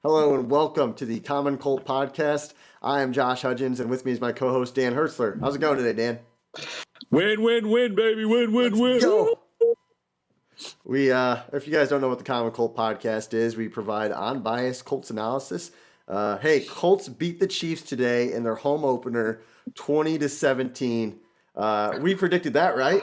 Hello and welcome to the Common Colt Podcast. I am Josh Hudgens, and with me is my co-host Dan Hertzler. How's it going today, Dan? Win, win, win, baby, win, win, Let's win. Go. If you guys don't know what the Common Colt Podcast is, we provide unbiased Colts analysis. Hey, Colts beat the Chiefs today in their home opener, 20-17. We predicted that, right?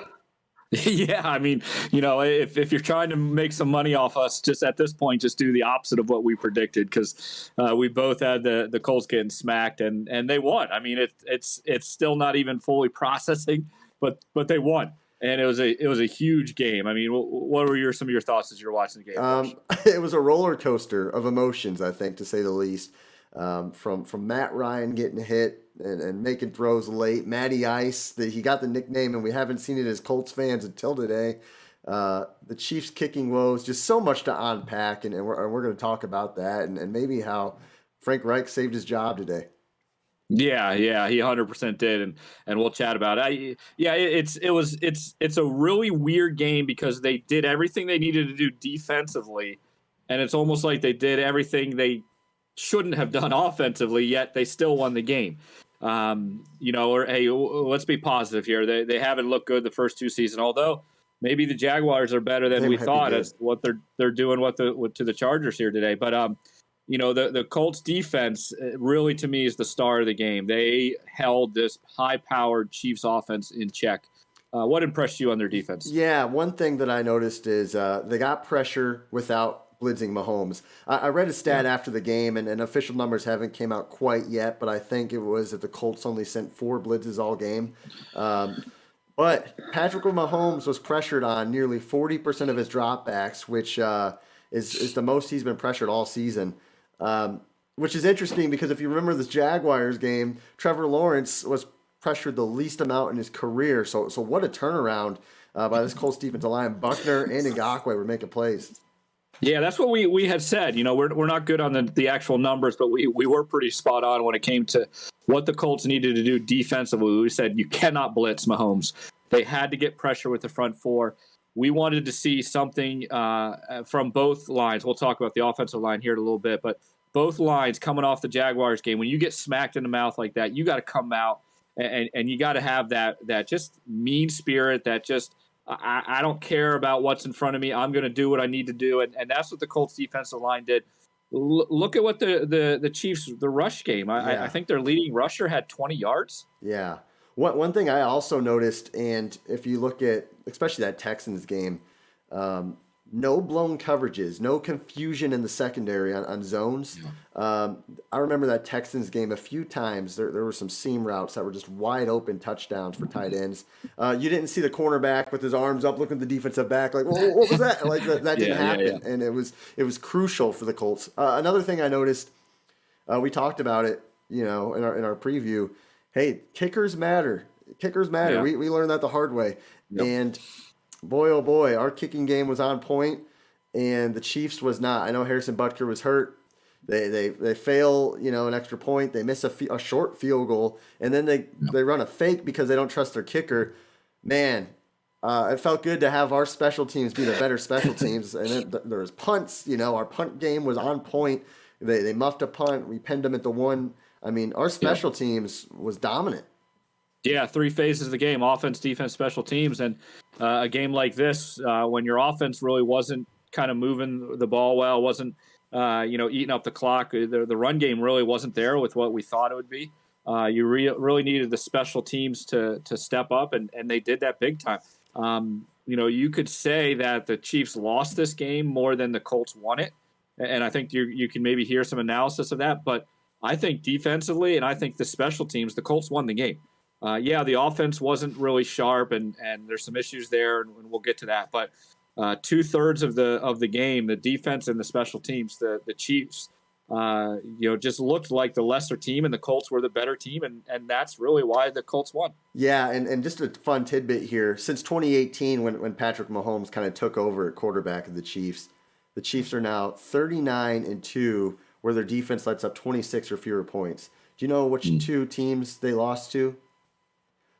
Yeah, I mean, if you're trying to make some money off us, just at this point, just do the opposite of what we predicted, because we both had the Colts getting smacked, and they won. I mean, it's still not even fully processing, but they won, and it was a huge game. I mean, what were some of your thoughts as you were watching the game? It was a roller coaster of emotions, I think, to say the least. From Matt Ryan getting hit and making throws late. Matty Ice, he got the nickname, and we haven't seen it as Colts fans until today. The Chiefs' kicking woes, just so much to unpack, and we're going to talk about that and maybe how Frank Reich saved his job today. Yeah, he 100% did, and we'll chat about it. It's a really weird game because they did everything they needed to do defensively, and it's almost like they did everything they shouldn't have done offensively, yet they still won the game. Hey, let's be positive here. They haven't looked good the first two seasons, although maybe the Jaguars are better than we thought as what they're doing to the Chargers here today. But the Colts defense really, to me, is the star of the game. They held this high-powered Chiefs offense in check. What impressed you on their defense? Yeah, one thing that I noticed is they got pressure without blitzing Mahomes. I read a stat after the game, and official numbers haven't came out quite yet, but I think it was that the Colts only sent 4 blitzes all game. But Patrick Mahomes was pressured on nearly 40% of his dropbacks, which is the most he's been pressured all season. Which is interesting because if you remember this Jaguars game, Trevor Lawrence was pressured the least amount in his career. So what a turnaround by this Colts defensive line. Buckner and Ngakoue were making plays. Yeah, that's what we had said. We're not good on the actual numbers, but we were pretty spot on when it came to what the Colts needed to do defensively. We said you cannot blitz Mahomes. They had to get pressure with the front four. We wanted to see something from both lines. We'll talk about the offensive line here in a little bit, but both lines coming off the Jaguars game, when you get smacked in the mouth like that, you got to come out and you got to have that just mean spirit, that just I don't care about what's in front of me. I'm going to do what I need to do, and that's what the Colts defensive line did. Look at what the Chiefs, the rush game. I think their leading rusher had 20 yards. Yeah. One thing I also noticed, and if you look at especially that Texans game, no blown coverages, no confusion in the secondary on zones. Yeah. I remember that Texans game a few times. There were some seam routes that were just wide open touchdowns for tight ends. You didn't see the cornerback with his arms up looking at the defensive back like, well, what was that? Like that didn't happen, and it was crucial for the Colts. Another thing I noticed, we talked about it, in our preview. Hey, kickers matter. Kickers matter. Yeah. We learned that the hard way, and boy, oh boy, our kicking game was on point, and the Chiefs was not. I know Harrison Butker was hurt. They fail, an extra point. They miss a short field goal, and then they run a fake because they don't trust their kicker. Man, it felt good to have our special teams be the better special teams. And there was punts. Our punt game was on point. They muffed a punt. We pinned them at the one. I mean, our special teams was dominant. Yeah, 3 phases of the game: offense, defense, special teams. And a game like this, when your offense really wasn't kind of moving the ball well, wasn't eating up the clock, the run game really wasn't there with what we thought it would be. You really needed the special teams to step up, and they did that big time. You could say that the Chiefs lost this game more than the Colts won it, and I think you can maybe hear some analysis of that. But I think defensively, and I think the special teams, the Colts won the game. The offense wasn't really sharp, and there's some issues there, and we'll get to that. But 2/3 of the game, the defense and the special teams, the Chiefs, just looked like the lesser team, and the Colts were the better team, and that's really why the Colts won. Yeah, and just a fun tidbit here: since 2018, when Patrick Mahomes kind of took over at quarterback of the Chiefs are now 39-2, where their defense lets up 26 or fewer points. Do you know which 2 teams they lost to?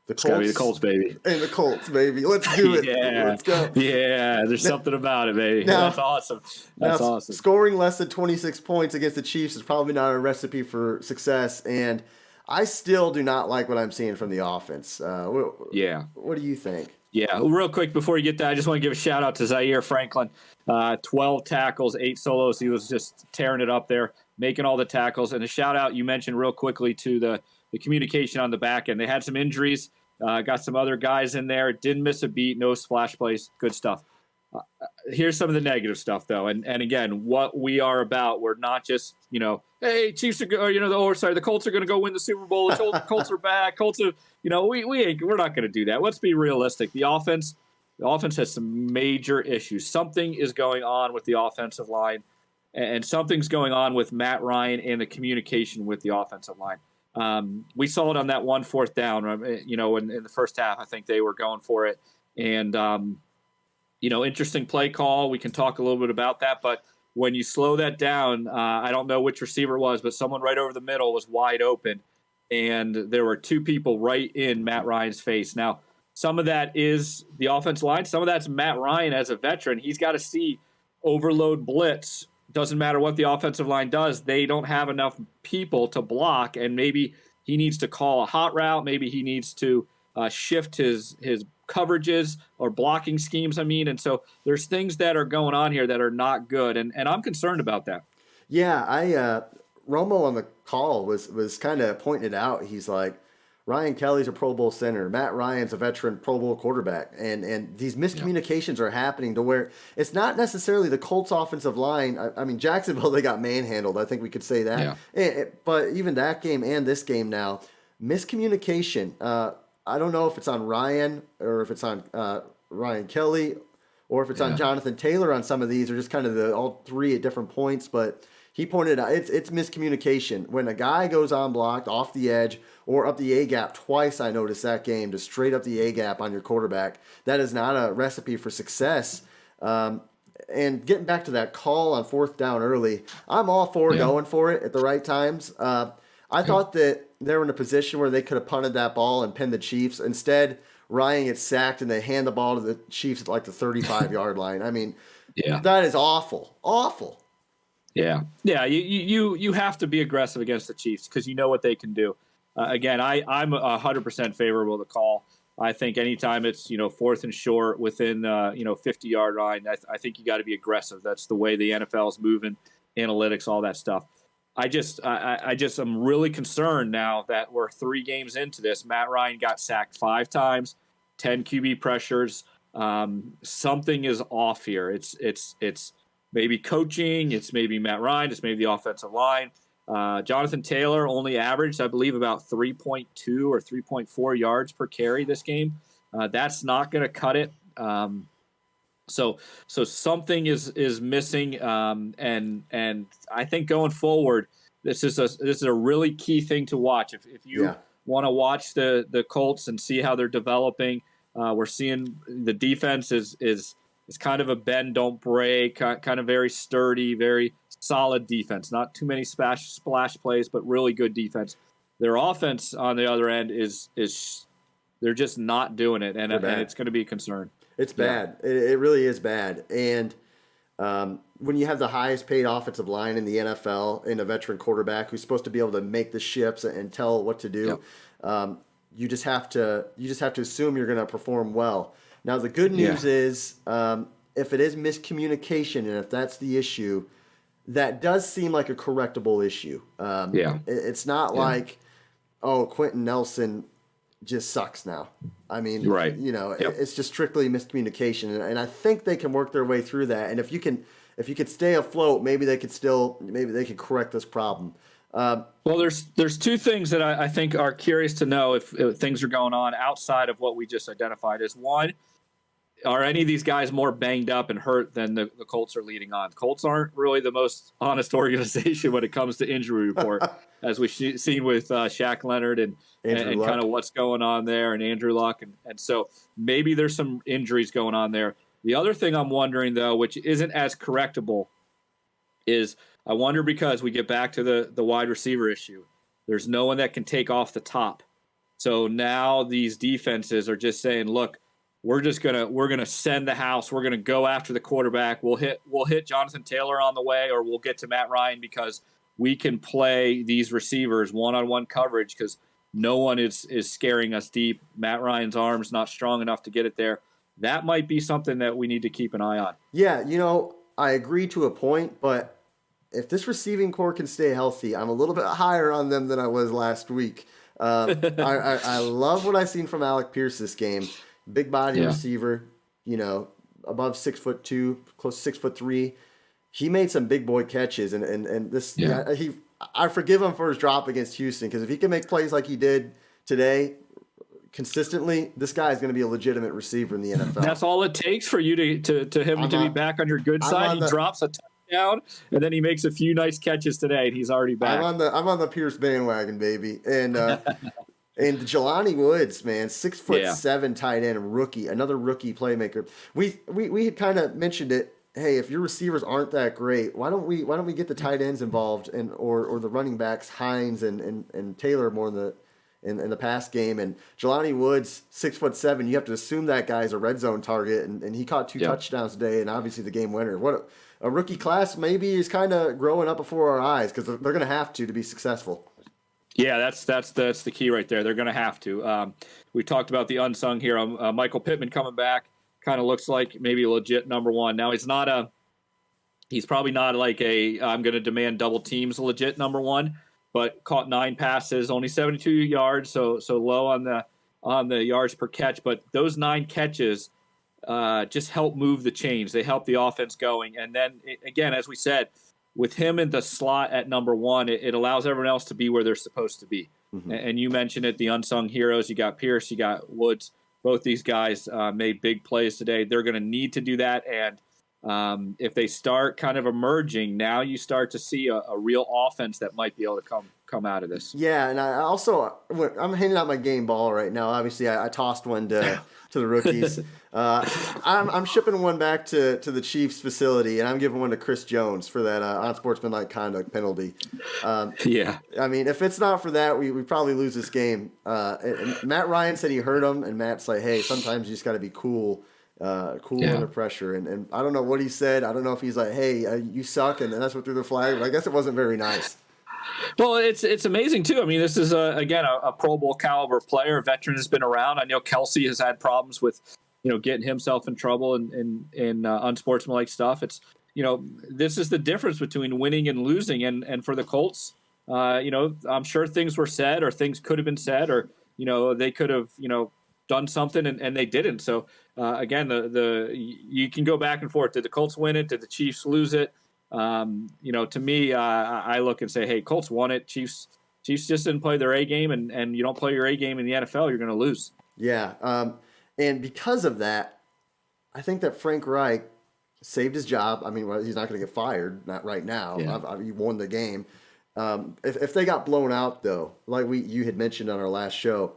The It's got to be the Colts, baby. And the Colts, baby. Let's do it. Yeah. Let's go. Yeah, there's something about it, baby. That's awesome. That's awesome. Scoring less than 26 points against the Chiefs is probably not a recipe for success, and I still do not like what I'm seeing from the offense. What do you think? Yeah, real quick before you get that, I just want to give a shout out to Zaire Franklin. 12 tackles, 8 solos. He was just tearing it up there, making all the tackles. And a shout out, you mentioned real quickly, to the communication on the back end. They had some injuries, got some other guys in there, didn't miss a beat, no splash plays, good stuff. Here's some of the negative stuff, though. And again, what we are about, we're not just, hey, Chiefs are, the Colts are going to go win the Super Bowl. The Colts are back. Colts are, we're not going to do that. Let's be realistic. The offense has some major issues. Something is going on with the offensive line, and something's going on with Matt Ryan and the communication with the offensive line. We saw it on that 1 4th down, in the first half. I think they were going for it. And, interesting play call. We can talk a little bit about that. But when you slow that down, I don't know which receiver it was, but someone right over the middle was wide open. And there were 2 people right in Matt Ryan's face. Now, some of that is the offense line. Some of that's Matt Ryan as a veteran. He's got to see overload blitz. Doesn't matter what the offensive line does. They don't have enough people to block, and maybe he needs to call a hot route. Maybe he needs to shift his coverages or blocking schemes, and so there's things that are going on here that are not good, and I'm concerned about that. Yeah, Romo on the call was kind of pointing it out. He's like, Ryan Kelly's a Pro Bowl center. Matt Ryan's a veteran Pro Bowl quarterback. And these miscommunications are happening to where it's not necessarily the Colts offensive line. I mean, Jacksonville, they got manhandled. I think we could say that. Yeah. But even that game and this game now, miscommunication. I don't know if it's on Ryan or if it's on Ryan Kelly or if it's on Jonathan Taylor on some of these, or just kind of all 3 at different points. But he pointed out it's miscommunication. When a guy goes unblocked off the edge or up the A-gap twice, I noticed that game, just straight up the A-gap on your quarterback, that is not a recipe for success. And getting back to that call on 4th down early, I'm all for going for it at the right times. I thought that they were in a position where they could have punted that ball and pinned the Chiefs. Instead, Ryan gets sacked and they hand the ball to the Chiefs at like the 35-yard line. I mean, that is awful. Awful. Yeah. You have to be aggressive against the Chiefs because you know what they can do. Again, I'm 100% favorable to the call. I think anytime it's 4th and short within 50-yard line, I think you got to be aggressive. That's the way the NFL is moving, analytics, all that stuff. I just am really concerned now that we're 3 games into this. Matt Ryan got sacked 5 times, 10 QB pressures. Something is off here. It's maybe coaching. It's maybe Matt Ryan. It's maybe the offensive line. Jonathan Taylor only averaged, I believe, about 3.2 or 3.4 yards per carry this game. That's not going to cut it. So something is missing, and I think going forward, this is a really key thing to watch. If you want to watch the Colts and see how they're developing, we're seeing the defense is kind of a bend don't break, kind of very sturdy, very solid defense. Not too many splash plays, but really good defense. Their offense on the other end is they're just not doing it, and it's going to be a concern. It's bad. It really is bad. And when you have the highest paid offensive line in the NFL and a veteran quarterback who's supposed to be able to make the shifts and tell what to do, you just have to assume you're going to perform well. Now the good news is if it is miscommunication and if that's the issue, that does seem like a correctable issue. It's not like, Quentin Nelson just sucks now. I mean, it's just strictly miscommunication, and I think they can work their way through that. And if you could stay afloat, maybe they could correct this problem. Well, there's 2 things that I think are curious to know if things are going on outside of what we just identified. Is one, are any of these guys more banged up and hurt than the Colts are leading on? Colts aren't really the most honest organization when it comes to injury report, as we've seen with Shaq Leonard and kind of what's going on there, and Andrew Luck. And so maybe there's some injuries going on there. The other thing I'm wondering, though, which isn't as correctable, is I wonder, because we get back to the wide receiver issue, there's no one that can take off the top. So now these defenses are just saying, look, we're gonna send the house. We're gonna go after the quarterback. We'll hit Jonathan Taylor on the way, or we'll get to Matt Ryan because we can play these receivers one-on-one coverage because no one is scaring us deep. Matt Ryan's arm's not strong enough to get it there. That might be something that we need to keep an eye on. Yeah, I agree to a point, but if this receiving core can stay healthy, I'm a little bit higher on them than I was last week. I love what I've seen from Alec Pierce this game. Big body receiver, above 6'2", close to 6'3". He made some big boy catches, and this I forgive him for his drop against Houston because if he can make plays like he did today consistently, this guy is going to be a legitimate receiver in the NFL. That's all it takes for you to be back on your good side. He drops a touchdown, and then he makes a few nice catches today, and he's already back. I'm on the Pierce bandwagon, baby, and and Jelani Woods, man, 6'7" tight end, rookie, another rookie playmaker. We had kind of mentioned it. Hey, if your receivers aren't that great, why don't we get the tight ends involved or the running backs, Hines and Taylor more in the pass game? And Jelani Woods, 6'7", you have to assume that guy's a red zone target, and he caught 2 touchdowns today, and obviously the game winner. What a rookie class maybe is kind of growing up before our eyes because they're going to have to be successful. Yeah, that's the key right there. They're going to have to. We talked about the unsung hero, Michael Pittman coming back. Kind of looks like maybe a legit number one. Now he's probably not like I'm going to demand double teams legit number one, but caught 9 passes, only 72 yards, so low on the yards per catch. But those 9 catches just help move the chains. They help the offense going. And then again, as we said, with him in the slot at number one, it allows everyone else to be where they're supposed to be. Mm-hmm. And you mentioned it, the unsung heroes. You got Pierce, you got Woods. Both these guys made big plays today. They're going to need to do that. And if they start kind of emerging, now you start to see a real offense that might be able to come out of this. Yeah, and I'm handing out my game ball right now. Obviously, I tossed one to the rookies. I'm shipping one back to the Chiefs facility, and I'm giving one to Chris Jones for that unsportsmanlike conduct penalty. Yeah. I mean, if it's not for that, we probably lose this game. And Matt Ryan said he hurt him, and Matt's like, hey, sometimes you just got to be cool under pressure. And I don't know what he said. I don't know if he's like, hey, you suck, and that's what threw the flag. But I guess it wasn't very nice. Well, it's amazing, too. I mean, this is, again, a Pro Bowl caliber player. A veteran has been around. I know Kelsey has had problems with, getting himself in trouble in unsportsmanlike stuff. It's, this is the difference between winning and losing. And for the Colts, I'm sure things were said or things could have been said or, they could have, done something and they didn't. So, again, you can go back and forth. Did the Colts win it? Did the Chiefs lose it? To me, I look and say, hey, Colts won it. Chiefs just didn't play their A game, and you don't play your A game in the NFL, you're going to lose. Yeah. And because of that, I think that Frank Reich saved his job. I mean, he's not going to get fired, not right now. Yeah. He won the game. If they got blown out, though, like you had mentioned on our last show,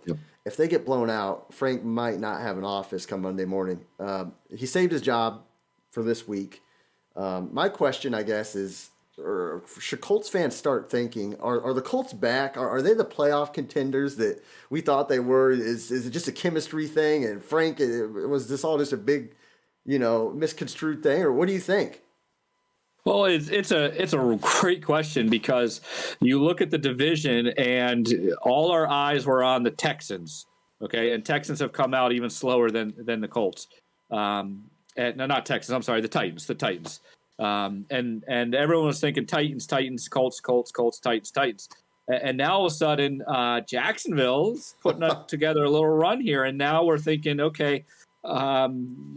if they get blown out, Frank might not have an office come Monday morning. He saved his job for this week. My question, I guess, is should Colts fans start thinking, are the Colts back? Are they the playoff contenders that we thought they were? Is it just a chemistry thing? And Frank, was this all just a big, misconstrued thing? Or what do you think? Well, it's a great question because you look at the division and all our eyes were on the Texans. Okay. And Texans have come out even slower than the Colts. No, not Texans. I'm sorry, the Titans. And everyone was thinking Titans, Colts, Titans. And now all of a sudden, Jacksonville's putting together a little run here. And now we're thinking, okay,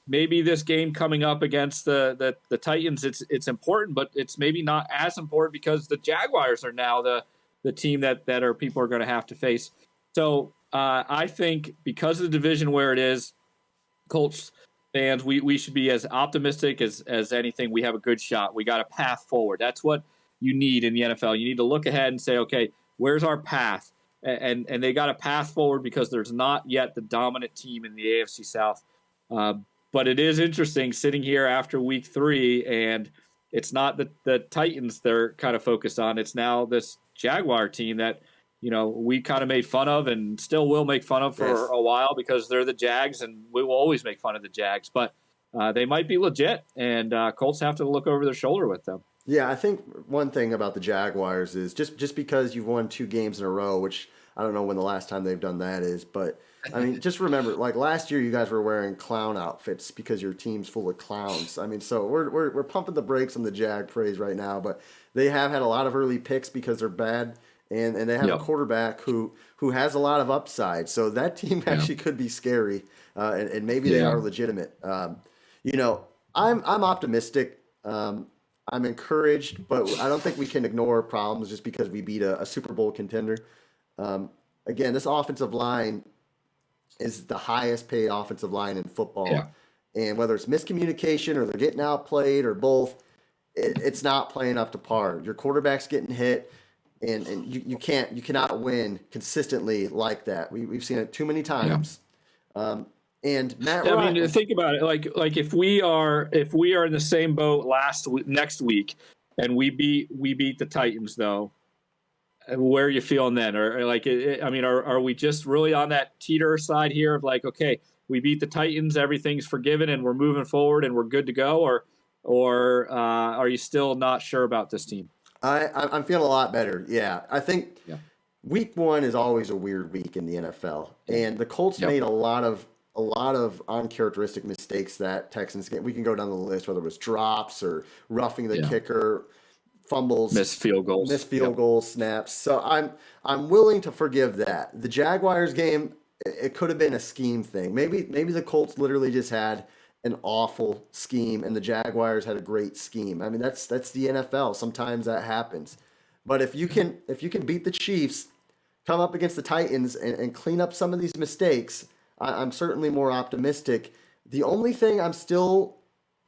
maybe this game coming up against the Titans, it's important, but it's maybe not as important because the Jaguars are now the team that people are going to have to face. So I think because of the division where it is, Colts fans, we should be as optimistic as anything. We have a good shot. We got a path forward. That's what you need in the NFL. You need to look ahead and say, okay, where's our path? And they got a path forward because there's not yet the dominant team in the AFC South. But it is interesting sitting here after week 3, and it's not the Titans they're kind of focused on. It's now this Jaguar team that we kind of made fun of and still will make fun of for a while because they're the Jags, and we will always make fun of the Jags. But they might be legit, and Colts have to look over their shoulder with them. Yeah, I think one thing about the Jaguars is just because you've won 2 games in a row, which I don't know when the last time they've done that is, but I mean, just remember, like last year, you guys were wearing clown outfits because your team's full of clowns. I mean, so we're pumping the brakes on the Jag praise right now, but they have had a lot of early picks because they're bad, and they have a quarterback who has a lot of upside. So that team actually could be scary, and maybe they are legitimate. I'm optimistic. I'm encouraged, but I don't think we can ignore problems just because we beat a Super Bowl contender. Again, this offensive line is the highest paid offensive line in football. Yeah. And whether it's miscommunication or they're getting outplayed or both, it's not playing up to par. Your quarterback's getting hit, and you cannot win consistently like that. We've seen it too many times. Yeah. And Matt Ryan, I mean, think about it. Like if we are in the same boat next week, and we beat the Titans, though, where are you feeling then? Or are we just really on that teeter side here of like, okay, we beat the Titans, everything's forgiven, and we're moving forward, and we're good to go, or are you still not sure about this team? I'm feeling a lot better. Yeah, I think week 1 is always a weird week in the NFL, and the Colts made a lot of uncharacteristic mistakes that Texans game. We can go down the list, whether it was drops or roughing the kicker, fumbles, missed field goals, snaps. So I'm willing to forgive that. The Jaguars game, it could have been a scheme thing. Maybe the Colts literally just had an awful scheme and the Jaguars had a great scheme. I mean, that's the NFL. Sometimes that happens. But if you can beat the Chiefs, come up against the Titans and clean up some of these mistakes, I'm certainly more optimistic. The only thing I'm still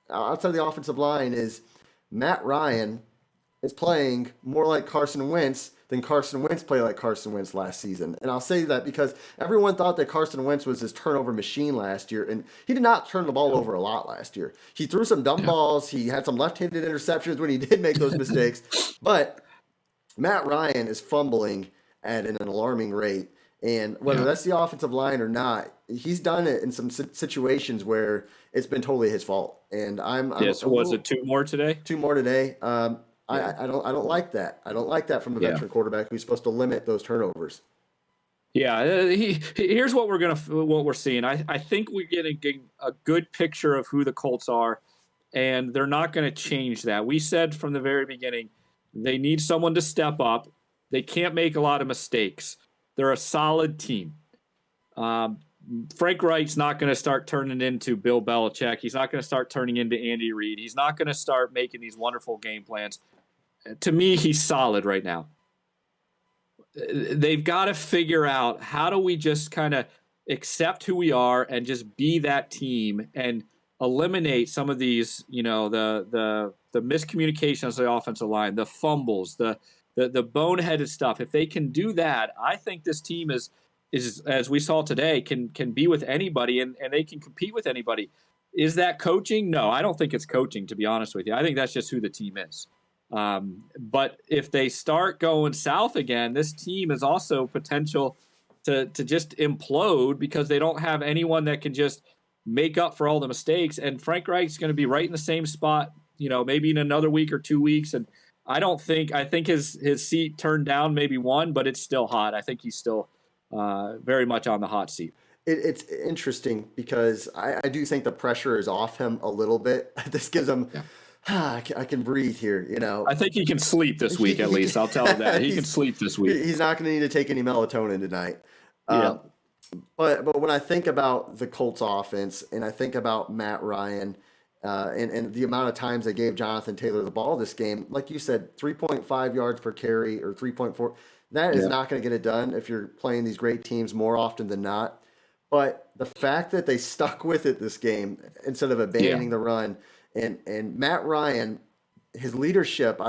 outside of the offensive line is Matt Ryan is playing more like Carson Wentz than Carson Wentz played like Carson Wentz last season. And I'll say that because everyone thought that Carson Wentz was this turnover machine last year, and he did not turn the ball over a lot last year. He threw some dumb balls. He had some left-handed interceptions when he did make those mistakes. But Matt Ryan is fumbling at an alarming rate. And whether that's the offensive line or not, he's done it in some situations where it's been totally his fault. And was it 2 more today? 2 more today. I don't like that. I don't like that from a veteran quarterback who's supposed to limit those turnovers. Yeah, here's what we're seeing. I think we're getting a good picture of who the Colts are, and they're not going to change that. We said from the very beginning they need someone to step up. They can't make a lot of mistakes. They're a solid team. Frank Reich's not going to start turning into Bill Belichick. He's not going to start turning into Andy Reid. He's not going to start making these wonderful game plans. To me, he's solid right now. They've got to figure out how do we just kind of accept who we are and just be that team and eliminate some of these, the miscommunications of the offensive line, the fumbles, the boneheaded stuff. If they can do that, I think this team is as we saw today, can be with anybody and they can compete with anybody. Is that coaching? No, I don't think it's coaching, to be honest with you. I think that's just who the team is. But if they start going south again, this team is also potential to just implode because they don't have anyone that can just make up for all the mistakes. And Frank Reich's going to be right in the same spot, maybe in another week or 2 weeks. And I think his seat turned down maybe 1, but it's still hot. I think he's still very much on the hot seat. It's interesting because I do think the pressure is off him a little bit. This gives him, I can breathe here, I think he can sleep this week at least. I'll tell him that. He can sleep this week. He's not going to need to take any melatonin tonight. But when I think about the Colts offense and I think about Matt Ryan and the amount of times they gave Jonathan Taylor the ball this game, like you said, 3.5 yards per carry or 3.4, that is not going to get it done if you're playing these great teams more often than not. But the fact that they stuck with it this game instead of abandoning the run, and Matt Ryan, his leadership,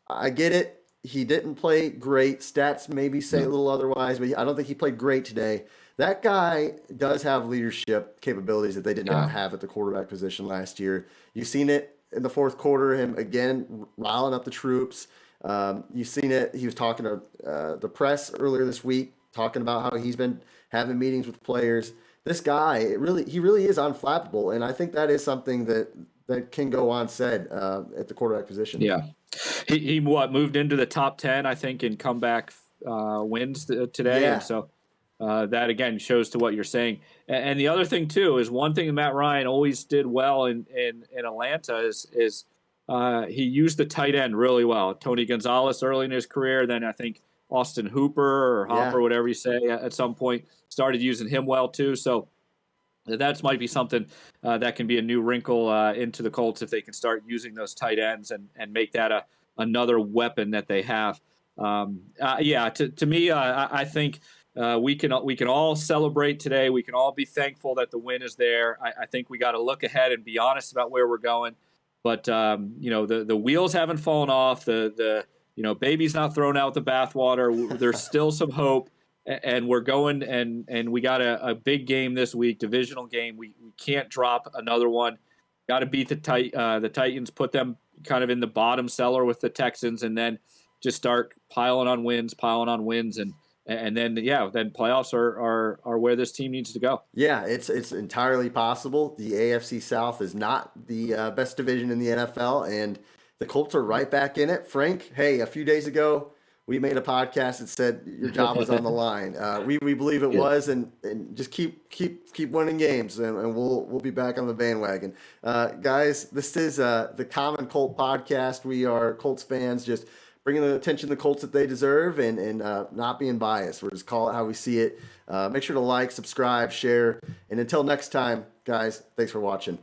I get it. He didn't play great. Stats maybe say a little otherwise, but I don't think he played great today. That guy does have leadership capabilities that they did not have at the quarterback position last year. You've seen it in the fourth quarter, him again riling up the troops. You've seen it. He was talking to the press earlier this week, talking about how he's been having meetings with players. This guy, he really is unflappable, and I think that is something that can go unsaid at the quarterback position. Yeah, he moved into the top 10, I think, in comeback wins today, Yeah. and so that again shows to what you're saying. And the other thing too is one thing that Matt Ryan always did well in Atlanta is he used the tight end really well. Tony Gonzalez early in his career, then I think Austin Hooper or Hopper, whatever you say, at some point started using him well too. So that might be something that can be a new wrinkle into the Colts if they can start using those tight ends and make that another weapon that they have. To me, I think we can all celebrate today. We can all be thankful that the win is there. I think we got to look ahead and be honest about where we're going. But the wheels haven't fallen off. The baby's not thrown out with the bathwater. There's still some hope. And we're going, and we got a big game this week, divisional game. We can't drop another one. Got to beat the Titans, put them kind of in the bottom cellar with the Texans, and then just start piling on wins, and then playoffs are where this team needs to go. Yeah, it's entirely possible. The AFC South is not the best division in the NFL, and the Colts are right back in it. Frank, hey, a few days ago, we made a podcast that said your job was on the line. We believe it was, and just keep winning games, and we'll be back on the bandwagon. Guys, this is the Common Colt Podcast. We are Colts fans, just bringing the attention to the Colts that they deserve, and not being biased. We'll just call it how we see it. Make sure to like, subscribe, share, and until next time, guys, thanks for watching.